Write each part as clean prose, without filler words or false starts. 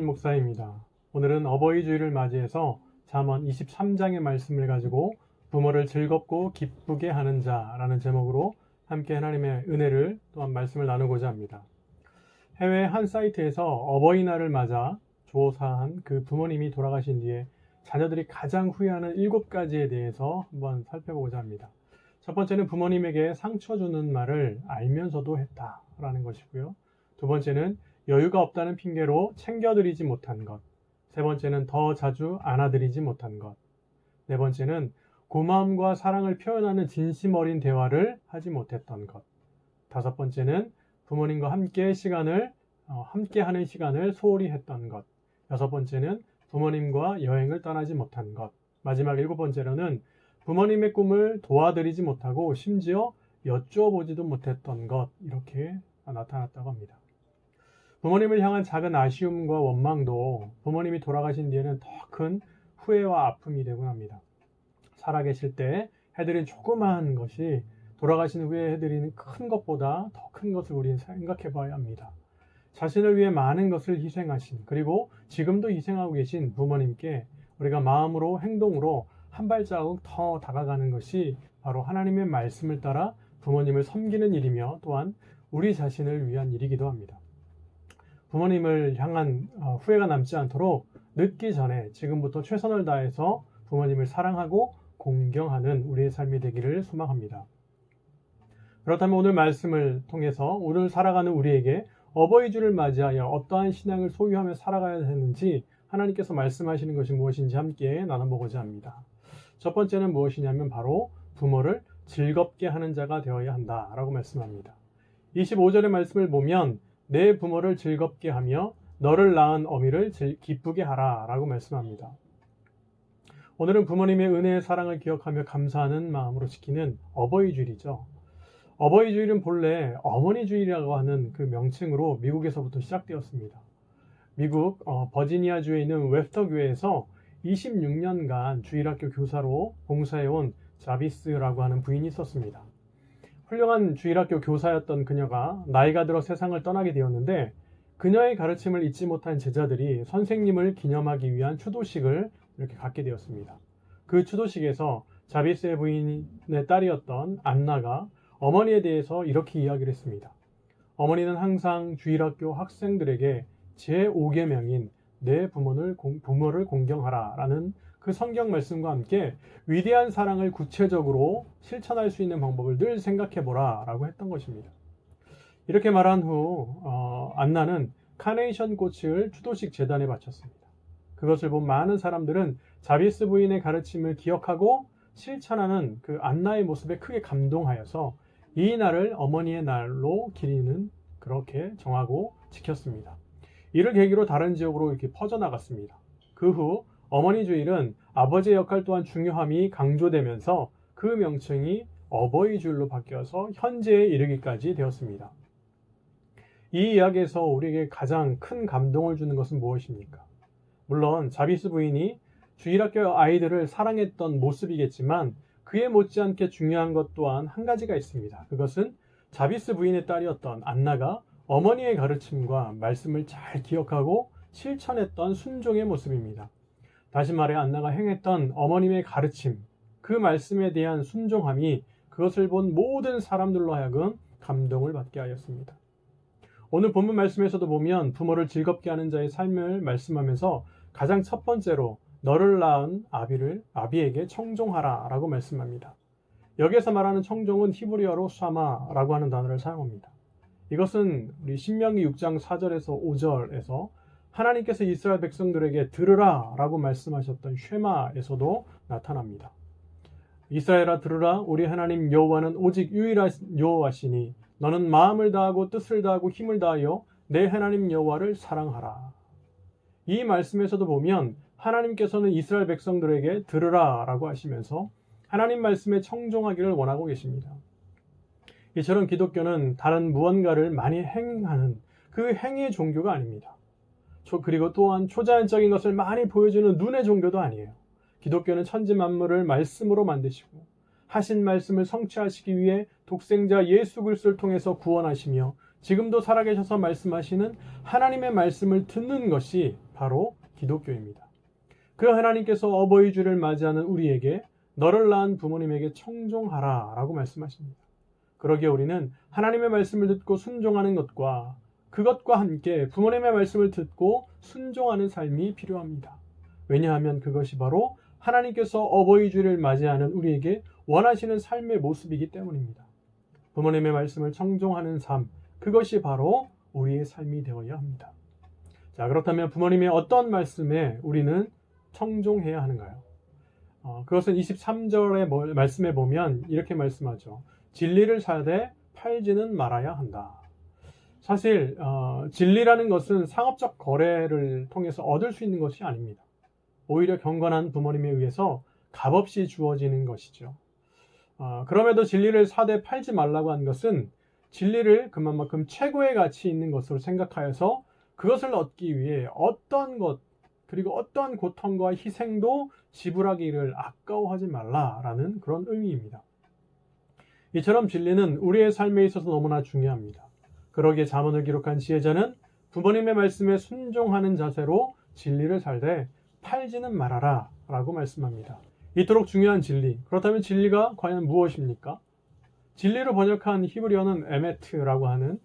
목사입니다. 오늘은 어버이 주일을 맞이해서 잠언 23장의 말씀을 가지고 부모를 즐겁고 기쁘게 하는 자라는 제목으로 함께 하나님의 은혜를 또한 말씀을 나누고자 합니다. 해외 한 사이트에서 어버이날을 맞아 조사한 그 부모님이 돌아가신 뒤에 자녀들이 가장 후회하는 7가지에 대해서 한번 살펴보고자 합니다. 첫 번째는 부모님에게 상처 주는 말을 알면서도 했다라는 것이고요. 두 번째는 여유가 없다는 핑계로 챙겨드리지 못한 것. 세 번째는 더 자주 안아드리지 못한 것. 네 번째는 고마움과 사랑을 표현하는 진심 어린 대화를 하지 못했던 것. 다섯 번째는 부모님과 함께 하는 시간을 소홀히 했던 것. 여섯 번째는 부모님과 여행을 떠나지 못한 것. 마지막 7번째로는 부모님의 꿈을 도와드리지 못하고 심지어 여쭈어보지도 못했던 것. 이렇게 나타났다고 합니다. 부모님을 향한 작은 아쉬움과 원망도 부모님이 돌아가신 뒤에는 더 큰 후회와 아픔이 되곤 합니다. 살아계실 때 해드린 조그마한 것이 돌아가신 후에 해드리는 큰 것보다 더 큰 것을 우리는 생각해 봐야 합니다. 자신을 위해 많은 것을 희생하신, 그리고 지금도 희생하고 계신 부모님께 우리가 마음으로 행동으로 한 발자국 더 다가가는 것이 바로 하나님의 말씀을 따라 부모님을 섬기는 일이며 또한 우리 자신을 위한 일이기도 합니다. 부모님을 향한 후회가 남지 않도록 늦기 전에 지금부터 최선을 다해서 부모님을 사랑하고 공경하는 우리의 삶이 되기를 소망합니다. 그렇다면 오늘 말씀을 통해서 오늘 살아가는 우리에게 어버이 주를 맞이하여 어떠한 신앙을 소유하며 살아가야 하는지 하나님께서 말씀하시는 것이 무엇인지 함께 나눠보고자 합니다. 첫 번째는 무엇이냐면 바로 부모를 즐겁게 하는 자가 되어야 한다라고 말씀합니다. 25절의 말씀을 보면 내 부모를 즐겁게 하며 너를 낳은 어미를 기쁘게 하라 라고 말씀합니다. 오늘은 부모님의 은혜의 사랑을 기억하며 감사하는 마음으로 지키는 어버이 주일이죠. 어버이 주일은 본래 어머니 주일이라고 하는 그 명칭으로 미국에서부터 시작되었습니다. 미국 버지니아주에 있는 웹스터 교회에서 26년간 주일학교 교사로 봉사해온 자비스라고 하는 부인이 있었습니다. 훌륭한 주일학교 교사였던 그녀가 나이가 들어 세상을 떠나게 되었는데 그녀의 가르침을 잊지 못한 제자들이 선생님을 기념하기 위한 추도식을 이렇게 갖게 되었습니다. 그 추도식에서 자비스의 부인의 딸이었던 안나가 어머니에 대해서 이렇게 이야기를 했습니다. 어머니는 항상 주일학교 학생들에게 제5계명인 내 부모를 공경하라 라는 그 성경 말씀과 함께 위대한 사랑을 구체적으로 실천할 수 있는 방법을 늘 생각해보라 라고 했던 것입니다. 이렇게 말한 후 안나는 카네이션 꽃을 추도식 재단에 바쳤습니다. 그것을 본 많은 사람들은 자비스 부인의 가르침을 기억하고 실천하는 그 안나의 모습에 크게 감동하여서 이 날을 어머니의 날로 기리는 그렇게 정하고 지켰습니다. 이를 계기로 다른 지역으로 이렇게 퍼져나갔습니다. 그 후 어머니 주일은 아버지의 역할 또한 중요함이 강조되면서 그 명칭이 어버이 주일로 바뀌어서 현재에 이르기까지 되었습니다. 이 이야기에서 우리에게 가장 큰 감동을 주는 것은 무엇입니까? 물론 자비스 부인이 주일학교 아이들을 사랑했던 모습이겠지만 그에 못지않게 중요한 것 또한 한 가지가 있습니다. 그것은 자비스 부인의 딸이었던 안나가 어머니의 가르침과 말씀을 잘 기억하고 실천했던 순종의 모습입니다. 다시 말해 안나가 행했던 어머님의 가르침, 그 말씀에 대한 순종함이 그것을 본 모든 사람들로 하여금 감동을 받게 하였습니다. 오늘 본문 말씀에서도 보면 부모를 즐겁게 하는 자의 삶을 말씀하면서 가장 첫 번째로 너를 낳은 아비에게 청종하라 라고 말씀합니다. 여기에서 말하는 청종은 히브리어로 샤마라고 하는 단어를 사용합니다. 이것은 우리 신명기 6장 4절에서 5절에서 하나님께서 이스라엘 백성들에게 들으라 라고 말씀하셨던 쉐마에서도 나타납니다. 이스라엘아 들으라, 우리 하나님 여호와는 오직 유일한 여호와시니 너는 마음을 다하고 뜻을 다하고 힘을 다하여 내 하나님 여호와를 사랑하라. 이 말씀에서도 보면 하나님께서는 이스라엘 백성들에게 들으라 라고 하시면서 하나님 말씀에 청종하기를 원하고 계십니다. 이처럼 기독교는 다른 무언가를 많이 행하는 그 행위의 종교가 아닙니다. 그리고 또한 초자연적인 것을 많이 보여주는 눈의 종교도 아니에요. 기독교는 천지 만물을 말씀으로 만드시고 하신 말씀을 성취하시기 위해 독생자 예수 그리스도를 통해서 구원하시며 지금도 살아계셔서 말씀하시는 하나님의 말씀을 듣는 것이 바로 기독교입니다. 그 하나님께서 어버이 주를 맞이하는 우리에게 너를 낳은 부모님에게 청종하라 라고 말씀하십니다. 그러기에 우리는 하나님의 말씀을 듣고 순종하는 것과 그것과 함께 부모님의 말씀을 듣고 순종하는 삶이 필요합니다. 왜냐하면 그것이 바로 하나님께서 어버이 주를 맞이하는 우리에게 원하시는 삶의 모습이기 때문입니다. 부모님의 말씀을 청종하는 삶, 그것이 바로 우리의 삶이 되어야 합니다. 자, 그렇다면 부모님의 어떤 말씀에 우리는 청종해야 하는가요? 그것은 23절의 말씀에 보면 이렇게 말씀하죠. 진리를 사되 팔지는 말아야 한다. 사실 진리라는 것은 상업적 거래를 통해서 얻을 수 있는 것이 아닙니다. 오히려 경건한 부모님에 의해서 값없이 주어지는 것이죠. 그럼에도 진리를 사되 팔지 말라고 한 것은 진리를 그만큼 최고의 가치 있는 것으로 생각하여서 그것을 얻기 위해 어떤 것 그리고 어떠한 고통과 희생도 지불하기를 아까워하지 말라라는 그런 의미입니다. 이처럼 진리는 우리의 삶에 있어서 너무나 중요합니다. 그러기에 잠언을 기록한 지혜자는 부모님의 말씀에 순종하는 자세로 진리를 살되 팔지는 말아라 라고 말씀합니다. 이토록 중요한 진리, 그렇다면 진리가 과연 무엇입니까? 진리로 번역한 히브리어는 에메트라고 하는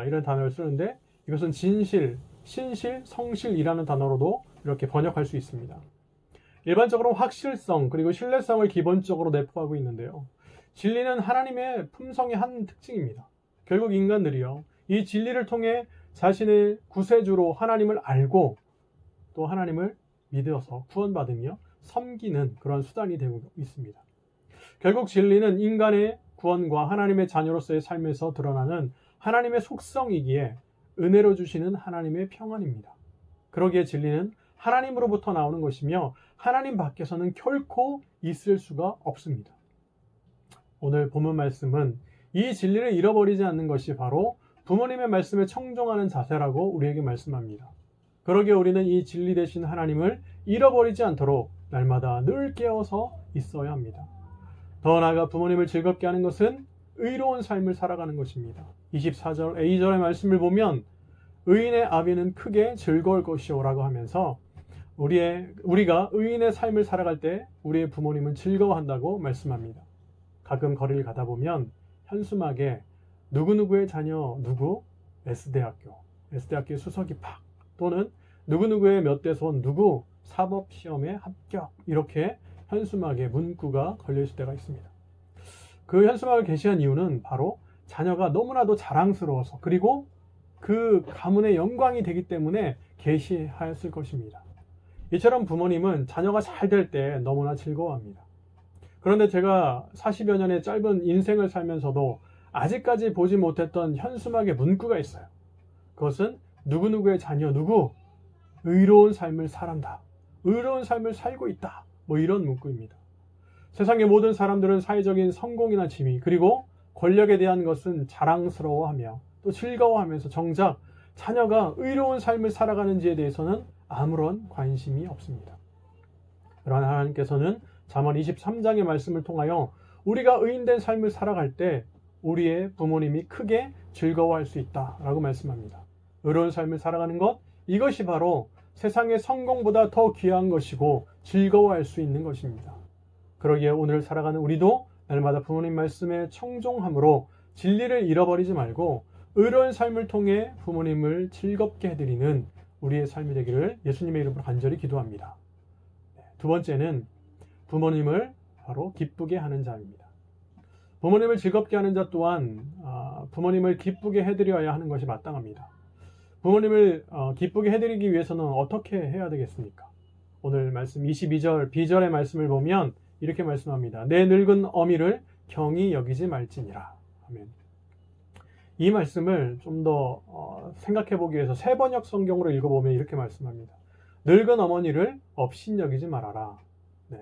이런 단어를 쓰는데 이것은 진실, 신실, 성실이라는 단어로도 이렇게 번역할 수 있습니다. 일반적으로 확실성 그리고 신뢰성을 기본적으로 내포하고 있는데요. 진리는 하나님의 품성의 한 특징입니다. 결국 인간들이요, 이 진리를 통해 자신의 구세주로 하나님을 알고 또 하나님을 믿어서 구원받으며 섬기는 그런 수단이 되고 있습니다. 결국 진리는 인간의 구원과 하나님의 자녀로서의 삶에서 드러나는 하나님의 속성이기에 은혜로 주시는 하나님의 평안입니다. 그러기에 진리는 하나님으로부터 나오는 것이며 하나님 밖에서는 결코 있을 수가 없습니다. 오늘 본문 말씀은 이 진리를 잃어버리지 않는 것이 바로 부모님의 말씀에 청종하는 자세라고 우리에게 말씀합니다. 그러기에 우리는 이 진리 되신 하나님을 잃어버리지 않도록 날마다 늘 깨어서 있어야 합니다. 더 나아가 부모님을 즐겁게 하는 것은 의로운 삶을 살아가는 것입니다. 24절 A절의 말씀을 보면 의인의 아비는 크게 즐거울 것이오 라고 하면서 우리가 의인의 삶을 살아갈 때 우리의 부모님은 즐거워한다고 말씀합니다. 가끔 거리를 가다 보면 현수막에 누구누구의 자녀 누구 S대학교의 수석 입학 또는 누구누구의 몇 대 손 누구 사법시험에 합격 이렇게 현수막에 문구가 걸려있을 때가 있습니다. 그 현수막을 게시한 이유는 바로 자녀가 너무나도 자랑스러워서 그리고 그 가문의 영광이 되기 때문에 게시하였을 것입니다. 이처럼 부모님은 자녀가 잘 될 때 너무나 즐거워합니다. 그런데 제가 40여 년의 짧은 인생을 살면서도 아직까지 보지 못했던 현수막의 문구가 있어요. 그것은 누구누구의 자녀 누구 의로운 삶을 살한다. 의로운 삶을 살고 있다. 뭐 이런 문구입니다. 세상의 모든 사람들은 사회적인 성공이나 지위 그리고 권력에 대한 것은 자랑스러워하며 또 즐거워하면서 정작 자녀가 의로운 삶을 살아가는지에 대해서는 아무런 관심이 없습니다. 그러나 하나님께서는 잠언 23장의 말씀을 통하여 우리가 의인된 삶을 살아갈 때 우리의 부모님이 크게 즐거워할 수 있다라고 말씀합니다. 의로운 삶을 살아가는 것, 이것이 바로 세상의 성공보다 더 귀한 것이고 즐거워할 수 있는 것입니다. 그러기에 오늘 살아가는 우리도 날마다 부모님 말씀에 청종함으로 진리를 잃어버리지 말고 의로운 삶을 통해 부모님을 즐겁게 해드리는 우리의 삶이 되기를 예수님의 이름으로 간절히 기도합니다. 두 번째는 부모님을 바로 기쁘게 하는 자입니다. 부모님을 즐겁게 하는 자 또한 부모님을 기쁘게 해드려야 하는 것이 마땅합니다. 부모님을 기쁘게 해드리기 위해서는 어떻게 해야 되겠습니까? 오늘 말씀 22절 B절의 말씀을 보면 이렇게 말씀합니다. 내 늙은 어미를 경히 여기지 말지니라. 아멘. 이 말씀을 좀 더 생각해 보기 위해서 새 번역 성경으로 읽어보면 이렇게 말씀합니다. 늙은 어머니를 업신여기지 말아라. 네.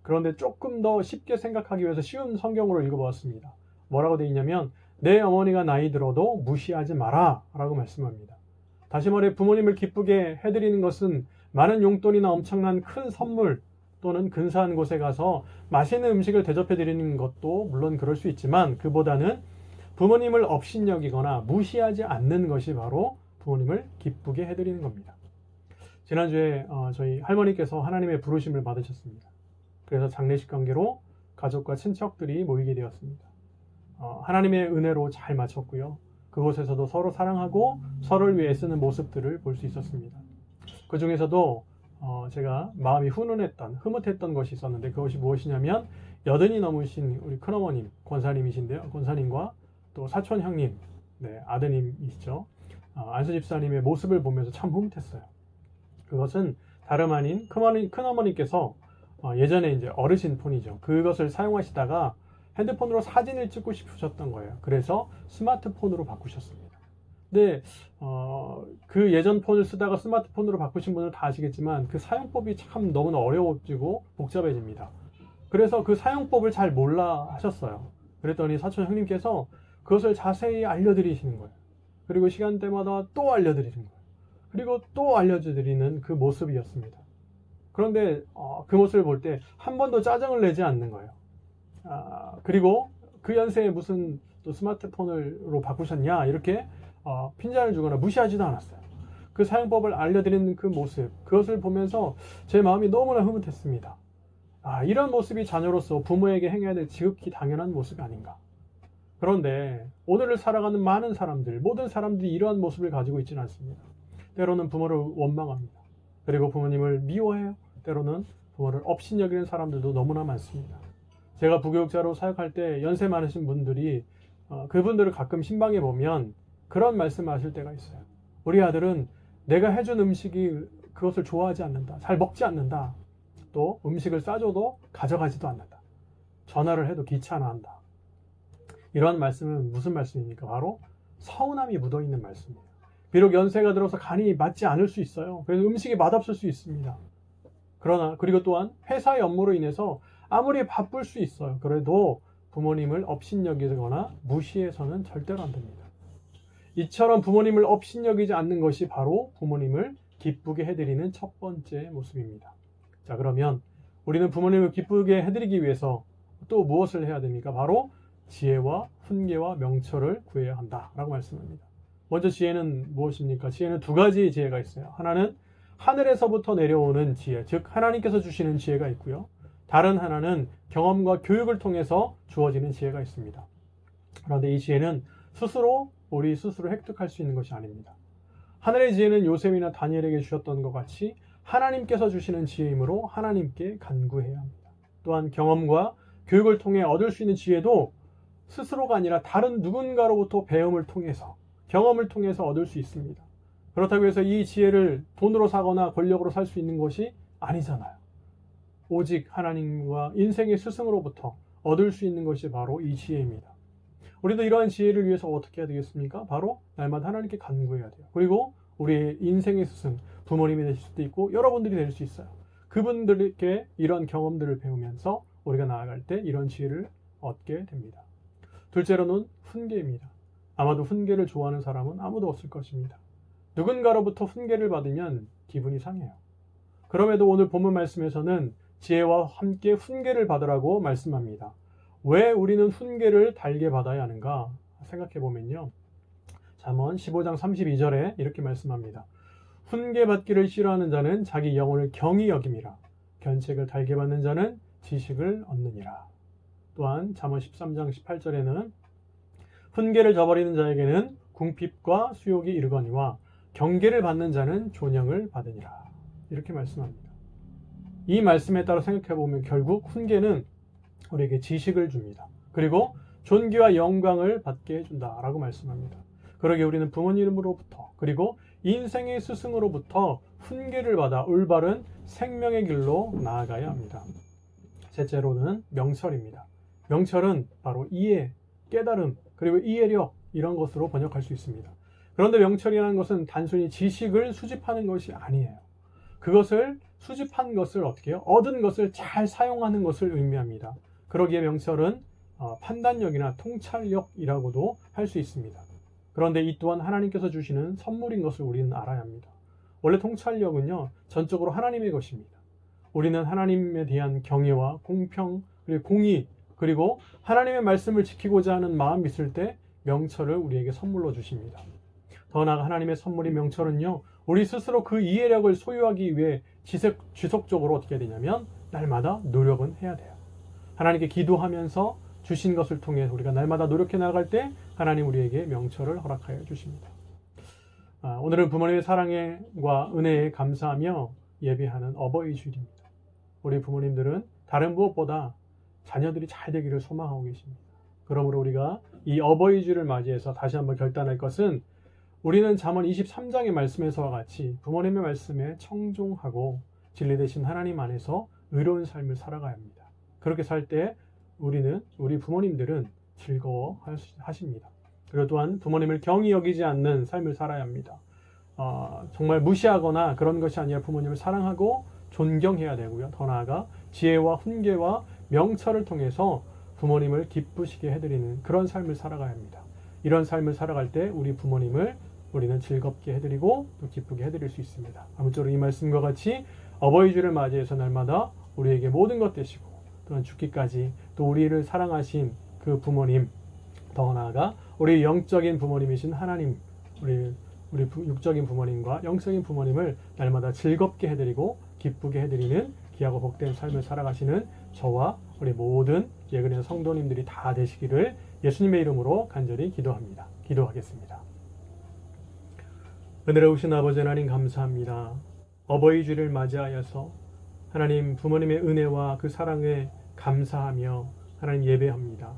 그런데 조금 더 쉽게 생각하기 위해서 쉬운 성경으로 읽어보았습니다. 뭐라고 되어 있냐면 내 어머니가 나이 들어도 무시하지 마라 라고 말씀합니다. 다시 말해 부모님을 기쁘게 해드리는 것은 많은 용돈이나 엄청난 큰 선물 또는 근사한 곳에 가서 맛있는 음식을 대접해 드리는 것도 물론 그럴 수 있지만 그보다는 부모님을 업신여기거나 무시하지 않는 것이 바로 부모님을 기쁘게 해드리는 겁니다. 지난주에 저희 할머니께서 하나님의 부르심을 받으셨습니다. 그래서 장례식 관계로 가족과 친척들이 모이게 되었습니다. 하나님의 은혜로 잘 마쳤고요. 그곳에서도 서로 사랑하고 서로를 위해 쓰는 모습들을 볼 수 있었습니다. 그 중에서도 제가 마음이 흐뭇했던 것이 있었는데, 그것이 무엇이냐면 80이 넘으신 우리 큰어머님, 권사님이신데요. 권사님과 또 사촌 형님, 네, 아드님이시죠. 안수 집사님의 모습을 보면서 참 흐뭇했어요. 그것은 다름 아닌 큰어머니께서 예전에 이제 어르신 폰이죠. 그것을 사용하시다가 핸드폰으로 사진을 찍고 싶으셨던 거예요. 그래서 스마트폰으로 바꾸셨습니다. 근데 그 예전 폰을 쓰다가 스마트폰으로 바꾸신 분은 다 아시겠지만 그 사용법이 참 너무나 어려워지고 복잡해집니다. 그래서 그 사용법을 잘 몰라 하셨어요. 그랬더니 사촌 형님께서 그것을 자세히 알려드리시는 거예요. 그리고 시간대마다 또 알려드리는 거예요. 그리고 또 알려드리는 그 모습이었습니다. 그런데 그 모습을 볼 때 한 번도 짜증을 내지 않는 거예요. 그리고 그 연세에 무슨 또 스마트폰으로 바꾸셨냐 이렇게 핀잔을 주거나 무시하지도 않았어요. 그 사용법을 알려드리는 그 모습, 그것을 보면서 제 마음이 너무나 흐뭇했습니다. 이런 모습이 자녀로서 부모에게 행해야 될 지극히 당연한 모습이 아닌가. 그런데 오늘을 살아가는 많은 사람들, 모든 사람들이 이러한 모습을 가지고 있지는 않습니다. 때로는 부모를 원망합니다. 그리고 부모님을 미워해요. 때로는 부모를 업신여기는 사람들도 너무나 많습니다. 제가 부교육자로 사역할 때 연세 많으신 분들이 그분들을 가끔 신방에 보면 그런 말씀하실 때가 있어요. 우리 아들은 내가 해준 음식이 그것을 좋아하지 않는다. 잘 먹지 않는다. 또 음식을 싸줘도 가져가지도 않는다. 전화를 해도 귀찮아한다. 이런 말씀은 무슨 말씀입니까? 바로 서운함이 묻어있는 말씀이에요. 비록 연세가 들어서 간이 맞지 않을 수 있어요. 그래서 음식이 맛없을 수 있습니다. 그러나 그리고 또한 회사의 업무로 인해서 아무리 바쁠 수 있어요. 그래도 부모님을 업신여기거나 무시해서는 절대로 안 됩니다. 이처럼 부모님을 업신여기지 않는 것이 바로 부모님을 기쁘게 해드리는 첫 번째 모습입니다. 자, 그러면 우리는 부모님을 기쁘게 해드리기 위해서 또 무엇을 해야 됩니까? 바로 지혜와 훈계와 명철을 구해야 한다라고 말씀합니다. 먼저 지혜는 무엇입니까? 지혜는 두 가지 지혜가 있어요. 하나는 하늘에서부터 내려오는 지혜, 즉 하나님께서 주시는 지혜가 있고요. 다른 하나는 경험과 교육을 통해서 주어지는 지혜가 있습니다. 그런데 이 지혜는 우리 스스로 획득할 수 있는 것이 아닙니다. 하늘의 지혜는 요셉이나 다니엘에게 주셨던 것 같이 하나님께서 주시는 지혜이므로 하나님께 간구해야 합니다. 또한 경험과 교육을 통해 얻을 수 있는 지혜도 스스로가 아니라 다른 누군가로부터 배움을 통해서, 경험을 통해서 얻을 수 있습니다. 그렇다고 해서 이 지혜를 돈으로 사거나 권력으로 살 수 있는 것이 아니잖아요. 오직 하나님과 인생의 스승으로부터 얻을 수 있는 것이 바로 이 지혜입니다. 우리도 이러한 지혜를 위해서 어떻게 해야 되겠습니까? 바로 날마다 하나님께 간구해야 돼요. 그리고 우리의 인생의 스승, 부모님이 되실 수도 있고 여러분들이 될 수 있어요. 그분들께 이런 경험들을 배우면서 우리가 나아갈 때 이런 지혜를 얻게 됩니다. 둘째로는 훈계입니다. 아마도 훈계를 좋아하는 사람은 아무도 없을 것입니다. 누군가로부터 훈계를 받으면 기분이 상해요. 그럼에도 오늘 본문 말씀에서는 지혜와 함께 훈계를 받으라고 말씀합니다. 왜 우리는 훈계를 달게 받아야 하는가 생각해 보면요. 잠언 15장 32절에 이렇게 말씀합니다. 훈계 받기를 싫어하는 자는 자기 영혼을 경히 여김이라. 견책을 달게 받는 자는 지식을 얻느니라. 또한 잠언 13장 18절에는 훈계를 저버리는 자에게는 궁핍과 수욕이 이르거니와 경계를 받는 자는 존영을 받으니라. 이렇게 말씀합니다. 이 말씀에 따라 생각해 보면 결국 훈계는 우리에게 지식을 줍니다. 그리고 존귀와 영광을 받게 해준다라고 말씀합니다. 그러기에 우리는 부모님으로부터 그리고 인생의 스승으로부터 훈계를 받아 올바른 생명의 길로 나아가야 합니다. 셋째로는 명철입니다. 명철은 바로 이해, 깨달음, 그리고 이해력 이런 것으로 번역할 수 있습니다. 그런데 명철이라는 것은 단순히 지식을 수집하는 것이 아니에요. 그것을 수집한 것을 어떻게 해요? 얻은 것을 잘 사용하는 것을 의미합니다. 그러기에 명철은 판단력이나 통찰력이라고도 할 수 있습니다. 그런데 이 또한 하나님께서 주시는 선물인 것을 우리는 알아야 합니다. 원래 통찰력은요, 전적으로 하나님의 것입니다. 우리는 하나님에 대한 경외와 공평, 그리고 공의, 그리고 하나님의 말씀을 지키고자 하는 마음이 있을 때 명철을 우리에게 선물로 주십니다. 더 나아가 하나님의 선물인 명철은요, 우리 스스로 그 이해력을 소유하기 위해 지속적으로 어떻게 해야 되냐면 날마다 노력은 해야 돼요. 하나님께 기도하면서 주신 것을 통해 우리가 날마다 노력해 나갈 때 하나님 우리에게 명철을 허락하여 주십니다. 오늘은 부모님의 사랑과 은혜에 감사하며 예배하는 어버이 주일입니다. 우리 부모님들은 다른 무엇보다 자녀들이 잘 되기를 소망하고 계십니다. 그러므로 우리가 이 어버이 주일을 맞이해서 다시 한번 결단할 것은 우리는 잠언 23장의 말씀에서와 같이 부모님의 말씀에 청종하고 진리 되신 하나님 안에서 의로운 삶을 살아가야 합니다. 그렇게 살 때 우리 부모님들은 즐거워하십니다. 그리고 또한 부모님을 경히 여기지 않는 삶을 살아야 합니다. 정말 무시하거나 그런 것이 아니라 부모님을 사랑하고 존경해야 되고요. 더 나아가 지혜와 훈계와 명철을 통해서 부모님을 기쁘시게 해드리는 그런 삶을 살아가야 합니다. 이런 삶을 살아갈 때 우리 부모님을 우리는 즐겁게 해드리고 또 기쁘게 해드릴 수 있습니다. 아무쪼록 이 말씀과 같이 어버이 주를 맞이해서 날마다 우리에게 모든 것 되시고 또한 죽기까지 또 우리를 사랑하신 그 부모님, 더 나아가 우리 영적인 부모님이신 하나님, 우리 육적인 부모님과 영적인 부모님을 날마다 즐겁게 해드리고 기쁘게 해드리는 귀하고 복된 삶을 살아가시는 저와 우리 모든 예근의 성도님들이 다 되시기를 예수님의 이름으로 간절히 기도합니다. 기도하겠습니다. 은혜로우신 아버지 하나님 감사합니다. 어버이 주를 맞이하여서 하나님 부모님의 은혜와 그 사랑에 감사하며 하나님 예배합니다.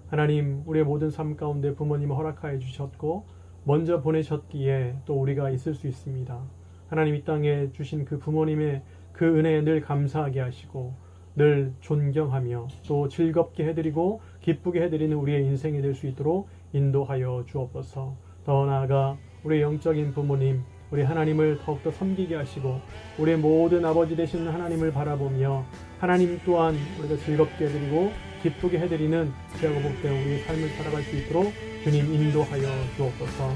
하나님 우리의 모든 삶 가운데 부모님을 허락하여 주셨고 먼저 보내셨기에 또 우리가 있을 수 있습니다. 하나님 이 땅에 주신 그 부모님의 그 은혜에 늘 감사하게 하시고 늘 존경하며 또 즐겁게 해드리고 기쁘게 해드리는 우리의 인생이 될 수 있도록 인도하여 주옵소서. 더 나아가 우리 영적인 부모님, 우리 하나님을 더욱더 섬기게 하시고 우리의 모든 아버지 되시는 하나님을 바라보며 하나님 또한 우리가 즐겁게 해드리고 기쁘게 해드리는 귀하고 복된 우리의 삶을 살아갈 수 있도록 주님 인도하여 주옵소서.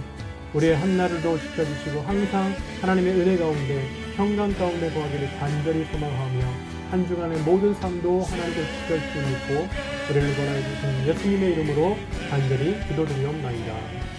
우리의 한나라도 지켜주시고 항상 하나님의 은혜 가운데 평강 가운데 거하기를 간절히 소망하며 한 주간의 모든 삶도 하나님께 지켜주시고 믿고 우리를 권하여 주신 예수님의 이름으로 간절히 기도드리옵나이다.